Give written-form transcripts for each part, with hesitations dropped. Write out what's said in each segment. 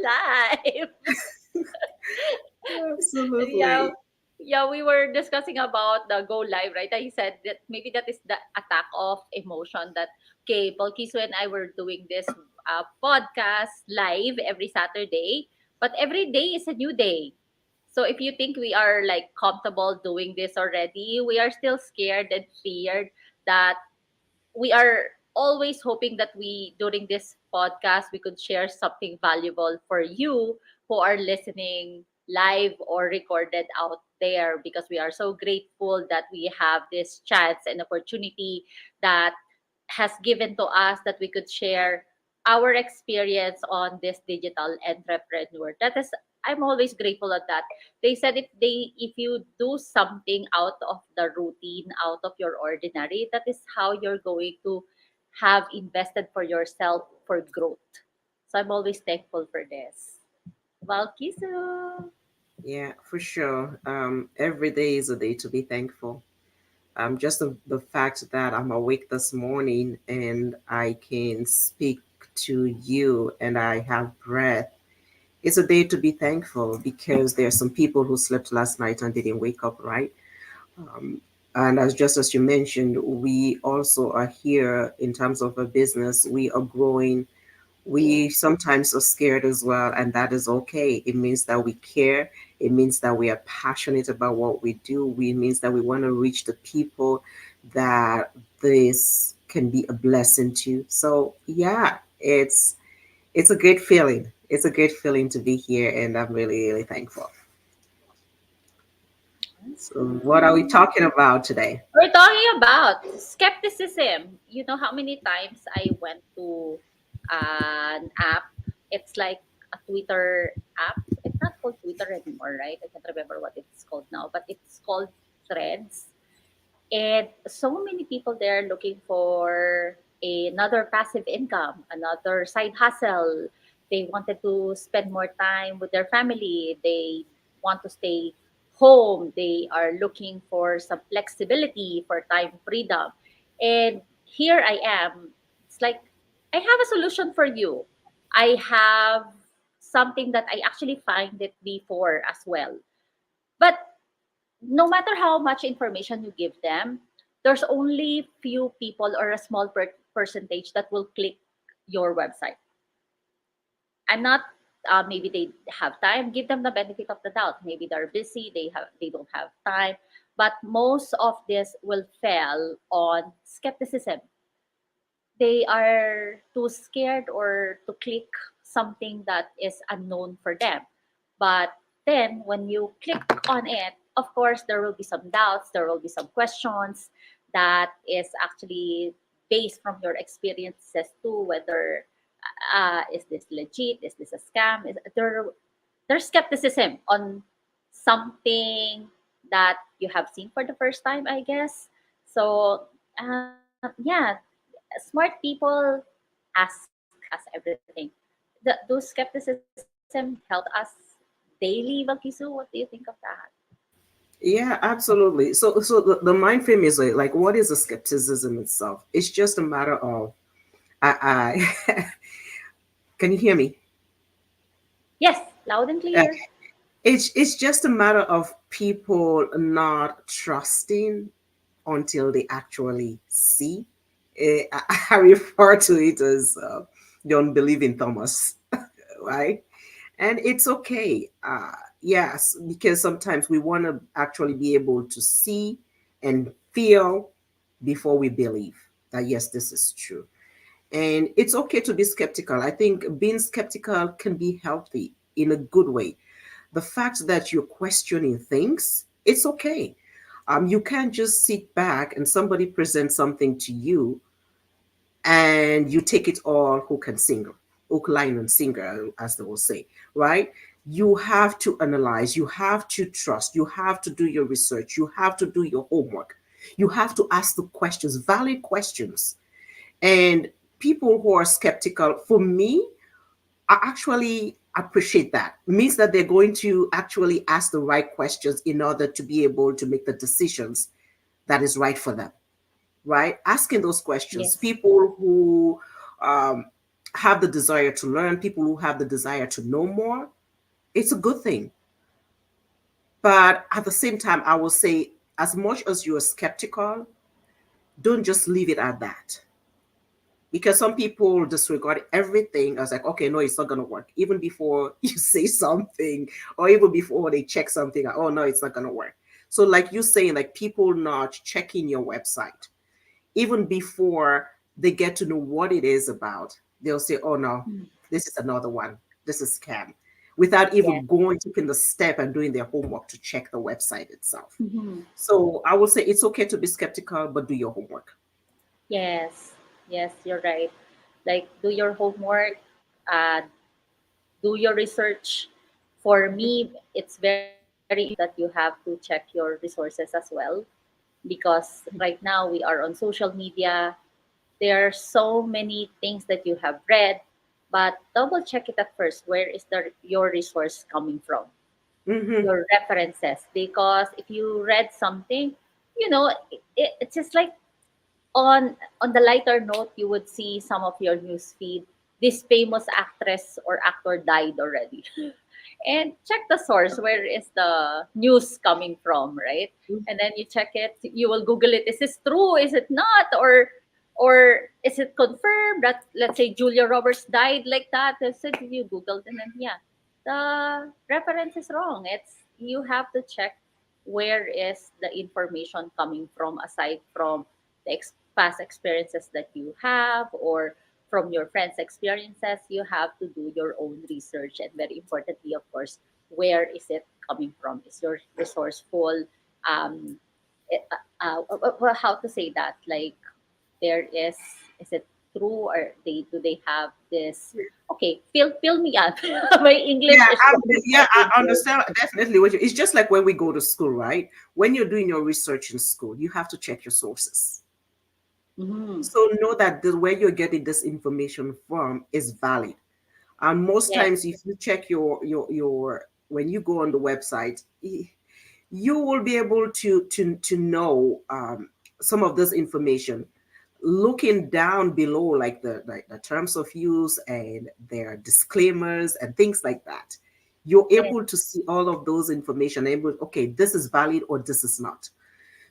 live. Yeah, Absolutely. yeah, we were discussing about the go live, right? I said that maybe that is the attack of emotion that okay, Polkiso and I were doing this podcast live every Saturday, but every day is a new day. So if you think we are like comfortable doing this already, we are still scared and feared that we are always hoping that we during this podcast we could share something valuable for you who are listening live or recorded out there, because we are so grateful that we have this chance and opportunity that has given to us that we could share our experience on this digital entrepreneur. That is, I'm always grateful at that. They said if you do something out of the routine, out of your ordinary, that is how you're going to have invested for yourself for growth. So I'm always thankful for this. Valkisu. Yeah, for sure. Every day is a day to be thankful. Just the fact that I'm awake this morning and I can speak to you and I have breath. It's a day to be thankful because there are some people who slept last night and didn't wake up, right? Um, and as just as you mentioned, we also are here in terms of a business. We are growing. We sometimes are scared as well, and that is okay. It means that we care. It means that we are passionate about what we do. It means that we want to reach the people that this can be a blessing to. So yeah, it's a good feeling. It's a good feeling to be here, and I'm really, really thankful. So what are we Awesome. talking about today? We're talking about skepticism. You know how many times I went to an app? It's like a Twitter app. It's not called Twitter anymore, right? I can't remember what it's called now, but it's called Threads. And so many people there looking for another passive income, another side hustle. They wanted to spend more time with their family. They want to stay home. They are looking for some flexibility for time freedom. And here I am. It's like I have a solution for you. I have something that I actually find it before as well. But no matter how much information you give them, there's only few people or a small percentage that will click your website. I'm not. Maybe they have time. Give them the benefit of the doubt. Maybe they're busy. They don't have time. But most of this will fail on skepticism. They are too scared or to click something that is unknown for them. But then when you click on it, of course, there will be some doubts, there will be some questions that is actually based from your experiences too, whether is this legit, is this a scam, there's skepticism on something that you have seen for the first time, I guess. So yeah, smart people ask us everything. Those skepticism help us daily. Valkisu, what do you think of that? Yeah, absolutely. So the mind frame is like what is a skepticism itself? It's just a matter of I can you hear me? Yes, loud and Uh, clear. it's just a matter of people not trusting until they actually see. I refer to it as the unbelieving Thomas, right? And it's okay. Yes, because sometimes we want to actually be able to see and feel before we believe that yes, this is true. And it's okay to be skeptical. I think being skeptical can be healthy in a good way. The fact that you're questioning things, it's okay. You can't just sit back and somebody presents something to you and you take it all hook and single, hook, line, and sinker, as they will say, right? You have to analyze, you have to trust, you have to do your research, you have to do your homework, you have to ask the questions, valid questions. And people who are skeptical, for me, I actually appreciate that. It means that they're going to actually ask the right questions in order to be able to make the decisions that is right for them, right? Asking those questions. Yes. People who um, have the desire to learn, people who have the desire to know more, it's a good thing. But at the same time, I will say, as much as you're skeptical, don't just leave it at that. Because some people disregard everything as like, okay, no, it's not going to work. Even before you say something, or even before they check something, oh, no, it's not going to work. So, like you saying, like people not checking your website, even before they get to know what it is about, they'll say, oh, no, Mm. this is another one. This is scam, without Yes. even going, taking the step and doing their homework to check the website itself. Mhm. So I would say it's okay to be skeptical, but do your homework. Yes. Yes, you're right. Like, do your homework, uh, do your research. For me, it's very important that you have to check your resources as well, because right now we are on social media. There are so many things that you have read, but double check it at first. Where is your resource coming from? Mm-hmm. Your references. Because if you read something, it's just like, on the lighter note, you would see some of your news feed. This famous actress or actor died already. And check the source. Where is the news coming from, right? And then you check it. You will Google it. Is this true? Is it not? Or is it confirmed that, let's say, Julia Roberts died like that? So you Googled, and then yeah, the reference is wrong. It's You have to check where is the information coming from, aside from the past experiences that you have, or from your friends' experiences. You have to do your own research, and very importantly, of course, where is it coming from? Is your resourceful? Um, how to say that? Like, there is it true, or do they have this? Okay, fill me up. My English Yeah, is very yeah, not I good here. understand definitely what you. It's just like when we go to school, right? When you're doing your research in school, you have to check your sources. Mhm. So know that the where you're getting this information from is valid. And most Yes, times, if you check your when you go on the website, you will be able to know some of this information, looking down below, like the terms of use and their disclaimers and things like that. You're yes, able to see all of those information, able, okay, this is valid or this is not.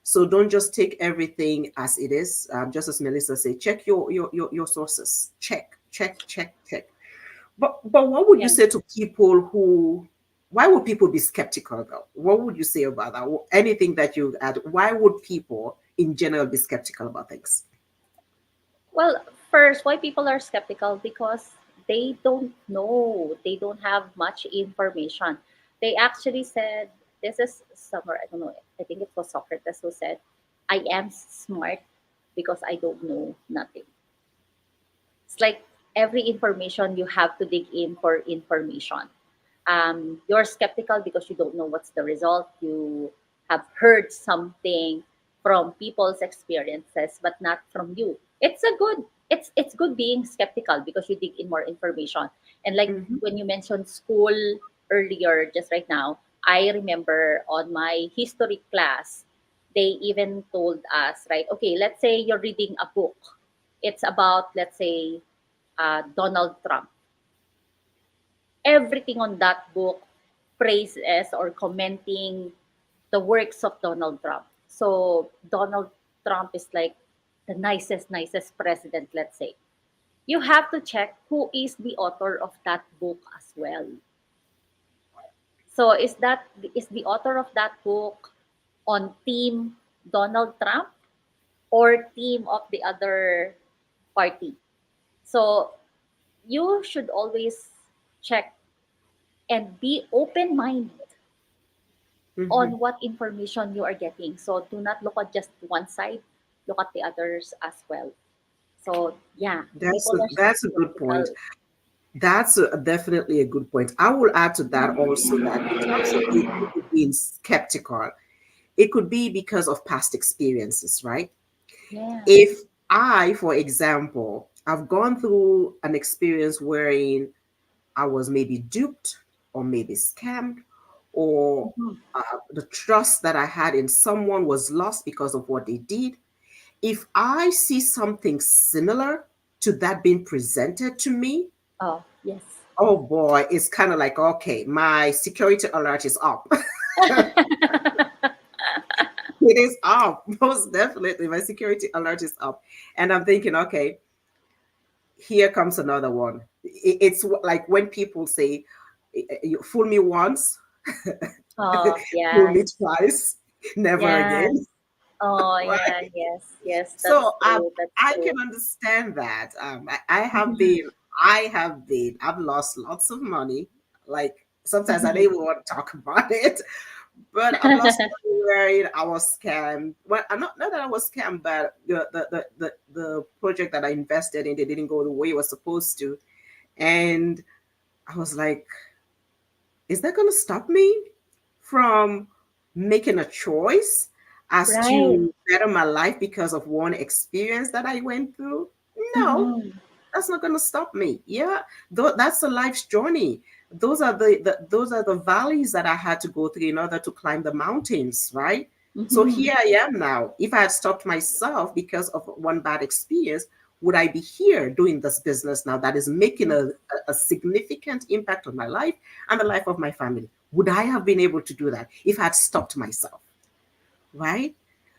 So don't just take everything as it is. Just as Melissa said, check your sources. Check. But what would you yes. say to people who? Why would people be skeptical though? What would you say about that? Anything that you add? Why would people in general be skeptical about things? Well, first, why people are skeptical? Because they don't know. They don't have much information. They actually said, this is somewhere, I don't know, I think it was Socrates who said, I am smart because I don't know nothing. It's like every information you have to dig in for information. You're skeptical because you don't know what's the result. You have heard something from people's experiences, but not from you. It's good being skeptical because you dig in more information. And like Hmm. when you mentioned school earlier, just right now, I remember on my history class, they even told us, right? Okay, let's say you're reading a book. It's about, let's say, Donald Trump. Everything on that book praises or commenting the works of Donald Trump. So Donald Trump is like the nicest president, let's say. You have to check who is the author of that book as well. So is the author of that book on team Donald Trump or team of the other party? So you should always check and be open minded Hmm. on what information you are getting. So do not look at just one side, look at the others as well. So yeah, That's people are that's a good point. skeptical. That's definitely a good point. I will add to that also that in terms of people being skeptical, it could be because of past experiences, right? Yeah. If I, for example, I've gone through an experience wherein I was maybe duped or maybe scammed, or Mhm. the trust that I had in someone was lost because of what they did. If I see something similar, to that being presented to me, Oh, yes. oh boy, it's kind of like, okay, my security alert is up. It is up, most definitely. My security alert is up. And I'm thinking, okay, here comes another one. It's like when people say, "You fool me once, Oh, fool me yes. twice, never again." Yes. Oh, Right? yeah, yes, yes, that's So true. That's I can true. understand that. I've lost lots of money. Like sometimes I don't even want to talk about it, but I've lost money where I was scammed. Well, not that I was scammed, but the project that I invested in, they didn't go the way it was supposed to, and I was like, is that going to stop me from making a choice as Right. to better my life because of one experience that I went through? No, Mm-hmm. that's not going to stop me. Yeah, that's a life's journey. Those are the valleys that I had to go through in order to climb the mountains, right? So Mm-hmm. here I am now. If I had stopped myself because of one bad experience, would I be here doing this business now that is making a significant impact on my life and the life of my family? Would I have been able to do that if I had stopped myself, right?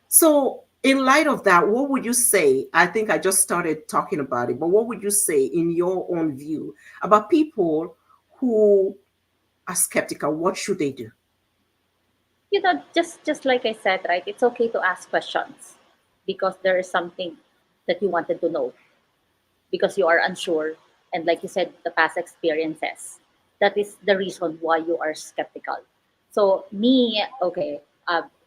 So, in light of that, what would you say? I think I just started talking about it, but what would you say, in your own view, about people who are skeptical? What should they do? Just like I said, right? It's okay to ask questions because there is something that you wanted to know because you are unsure, and like you said, the past experiences. That is the reason why you are skeptical. So me, okay,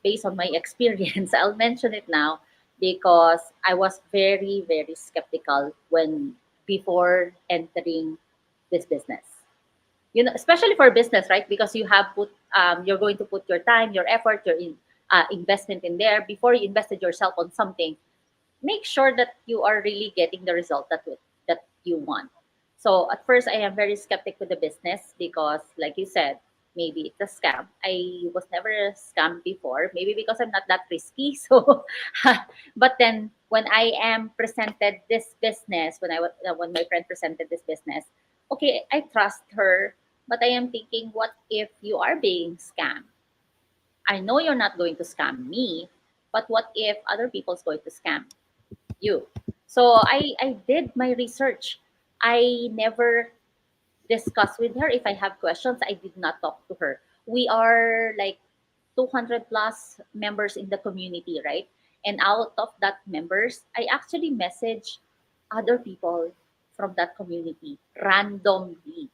based on my experience, I'll mention it now because I was very very skeptical when before entering this business. Especially for business, right? Because you're going to put your time, your effort, your investment in there before you invested yourself on something. Make sure that you are really getting the result that you want. So at first, I am very skeptic with the business because, like you said, maybe it's a scam. I was never scammed before, maybe because I'm not that risky. So, but then when I am presented this business, when my friend presented this business, okay, I trust her, but I am thinking, what if you are being scammed? I know you're not going to scam me, but what if other people's going to scam you? So I did my research. I never discussed with her. If I have questions, I did not talk to her. We are like 200 plus members in the community, right? And out of that members, I actually message other people from that community randomly.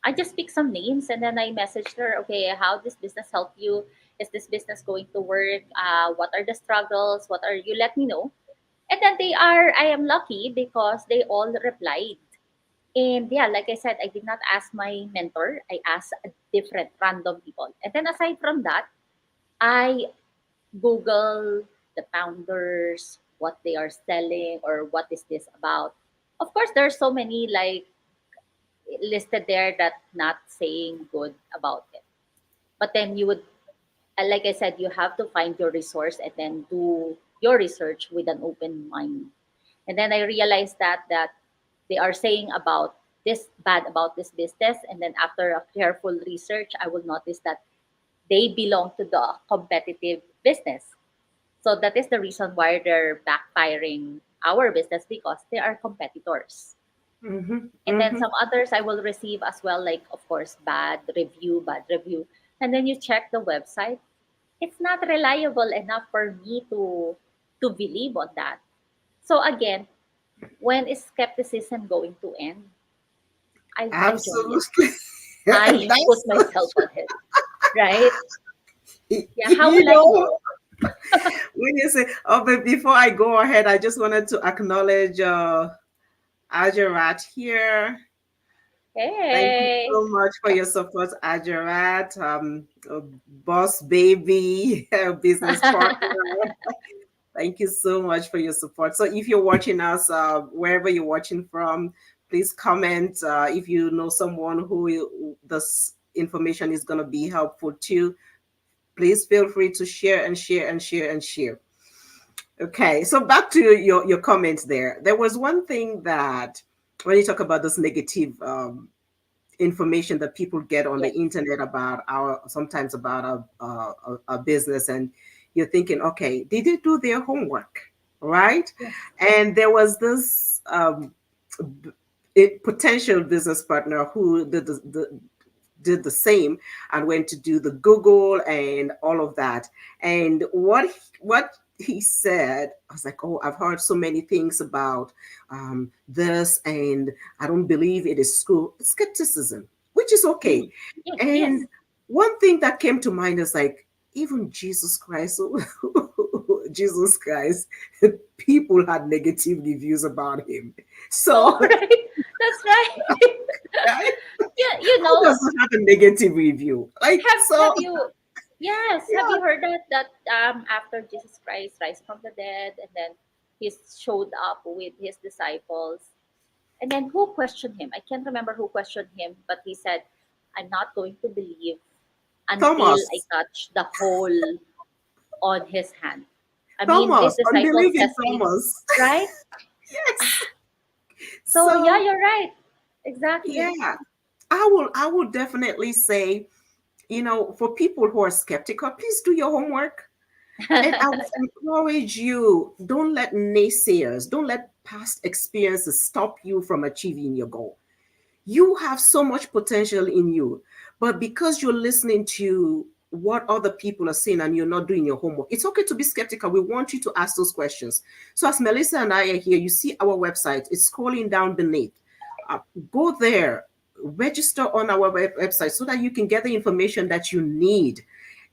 I just pick some names and then I messaged her, okay, how this business help you? Is this business going to work? What are the struggles? What are you? Let me know. And then I am lucky because they all replied. And yeah, like I said, I did not ask my mentor. I asked different random people. And then aside from that, I Google the founders, what they are selling, or what is this about. Of course, there's so many like listed there that not saying good about it. But then you would, like I said, you have to find your resource and then do your research with an open mind. And then I realized that they are saying about this bad about this business, and then after a careful research, I will notice that they belong to the competitive business. So that is the reason why they're backfiring our business because they are competitors. Mm-hmm, And then mm-hmm. some others I will receive as well, like of course bad review. And then you check the website. It's not reliable enough for me to believe on that. So again, when is skepticism going to end? I join it. Absolutely. I put That's myself on it. Right? Yeah, how you will I know, know? when you say, oh, but before I go ahead, I just wanted to acknowledge Ajarat here. Thank you Hey. so much for your support, Ajarat, boss baby, business partner. Thank you so much for your support. So, if you're watching us, wherever you're watching from, please comment. If you know someone this information is going to be helpful to, please feel free to share and share and share and share. Okay, so back to your comments there. There was one thing that when you talk about this negative information that people get on the Yes. internet about our sometimes about a business, and you're thinking, okay, did they do their homework, right? Yes. And there was this potential business partner who did the same and went to do the Google and all of that. And what he said, I was like, oh, I've heard so many things about this, and I don't believe it is school skepticism, which is okay. Mm. Yes. And Yes. one thing that came to mind is like, even Jesus Christ, Jesus Christ, people had negative reviews about him. Oh, So, right. That's right. right? Yeah, you Who know, doesn't have a negative review? Like, have so, you, yes, have yeah, you heard that after Jesus Christ rise from the dead, and then he showed up with his disciples, and then who questioned him? I can't remember who questioned him, but he said, "I'm not going to believe until I Thomas, touch the hole on his hand." I mean, this Thomas, disciple unbelieving testing, Thomas. right? Yes. So yeah, So, you're right. Exactly. yeah, I will definitely say, for people who are skeptical, please do your homework. And I would encourage you, don't let naysayers, don't let past experiences stop you from achieving your goal. You have so much potential in you, but because you're listening to what other people are saying and you're not doing your homework, it's okay to be skeptical. We want you to ask those questions. So as Melissa and I are here, you see our website, it's scrolling down beneath. uh, Go there, register on our website so that you can get the information that you need,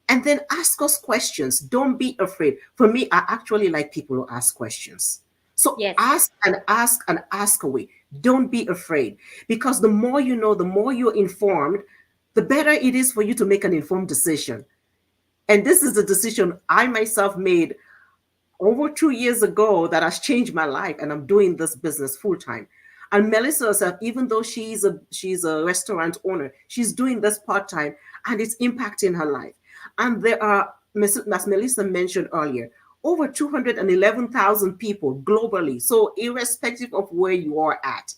and then ask us questions. Don't be afraid. For me, I actually like people who ask questions. So Yes. ask and ask and ask away. Don't be afraid, because the more you know, the more you're informed, the better it is for you to make an informed decision. And this is the decision I myself made over 2 years ago that has changed my life, and I'm doing this business full time. And Melissa herself, even though she's a restaurant owner, she's doing this part time, and it's impacting her life. And there are, as Melissa mentioned earlier, over 211,000 people globally. So irrespective of where you are at,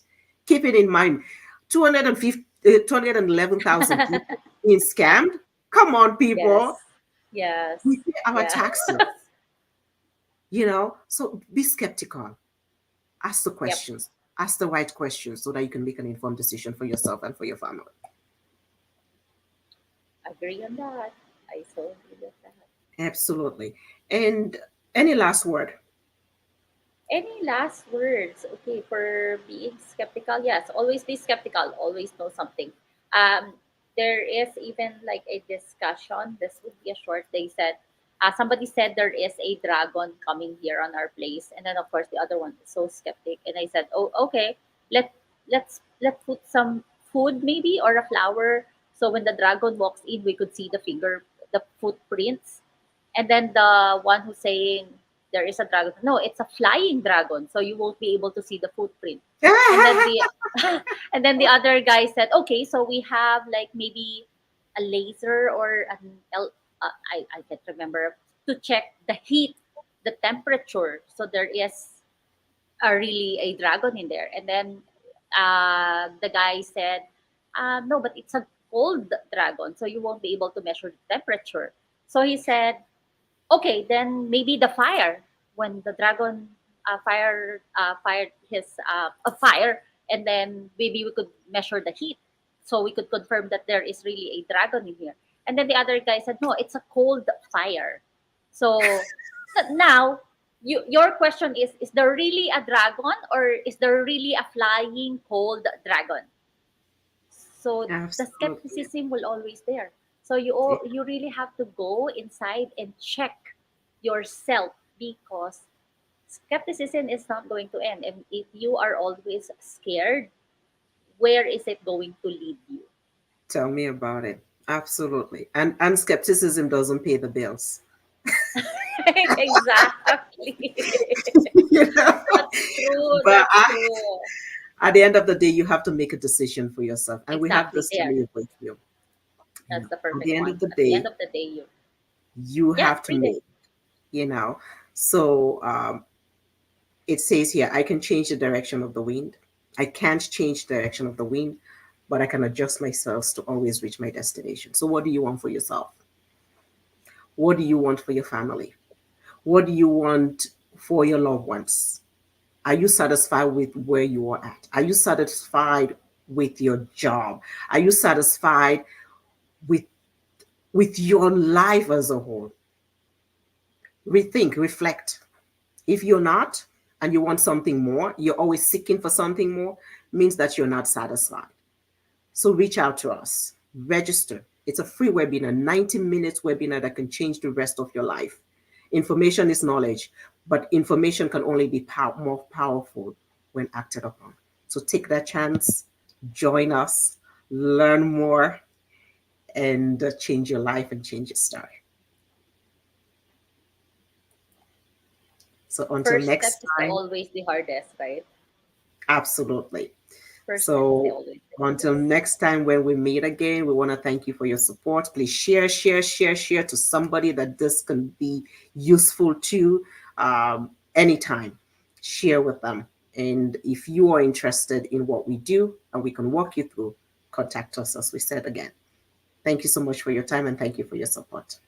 keep it in mind, 250, 211,000 people being scammed. Come on, people. Yes. Yes. We pay our Yeah. taxes, so be skeptical. Ask the Yep. questions, ask the right questions so that you can make an informed decision for yourself and for your family. Agree on that. I so agree with that. Absolutely. And any last word? Any last words? Okay, for being skeptical, yes, always be skeptical, always know something. Um, there is even like a discussion. This would be a short. They said, somebody said there is a dragon coming here on our place, and then of course the other one is so skeptic, and I said, oh, okay, let let's put some food maybe or a flower, so when the dragon walks in, we could see the footprints. And then the one who's saying there is a dragon, no, it's a flying dragon, so you won't be able to see the footprint. And then the and then the other guy said, okay, so we have like maybe a laser or I can't remember, to check the heat, the temperature, so there is really a dragon in there. And then the guy said, no, but it's a cold dragon, so you won't be able to measure the temperature. So he said, okay, then maybe the fire, when the dragon fired his a fire, and then maybe we could measure the heat, so we could confirm that there is really a dragon in here. And then the other guy said, no, it's a cold fire. So now your question is there really a dragon, or is there really a flying cold dragon? So the Absolutely. skepticism will always there. So you really have to go inside and check yourself, because skepticism is not going to end. And if you are always scared, where is it going to lead you? Tell me about it. Absolutely. And skepticism doesn't pay the bills. Exactly. you know? That's true. But That's true. at the end of the day, you have to make a decision for yourself. And we have Exactly this to there. leave with you. That's the At the perfect end one. of the At the end day, of the day, you you yeah, have to read it. make, you know. So it says here, I can change the direction of the wind. I can't change the direction of the wind, but I can adjust myself to always reach my destination. So, what do you want for yourself? What do you want for your family? What do you want for your loved ones? Are you satisfied with where you are at? Are you satisfied with your job? Are you satisfied with your life as a whole? Rethink, reflect. If you're not, and you want something more, you're always seeking for something more, means that you're not satisfied. So reach out to us, register. It's a free webinar, 90 minutes webinar that can change the rest of your life. Information is knowledge, but information can only be more powerful when acted upon. So take that chance, join us, learn more, and change your life and change your story. So until First next step is time, always the hardest, right? absolutely. First step is So always the until hardest. next time when we meet again, we want to thank you for your support. Please share to somebody that this can be useful to anytime. Share with them. And if you are interested in what we do and we can walk you through, contact us as we said again. Thank you so much for your time and thank you for your support.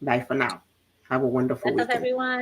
Bye for now. Have a wonderful That's us, weekend. everyone.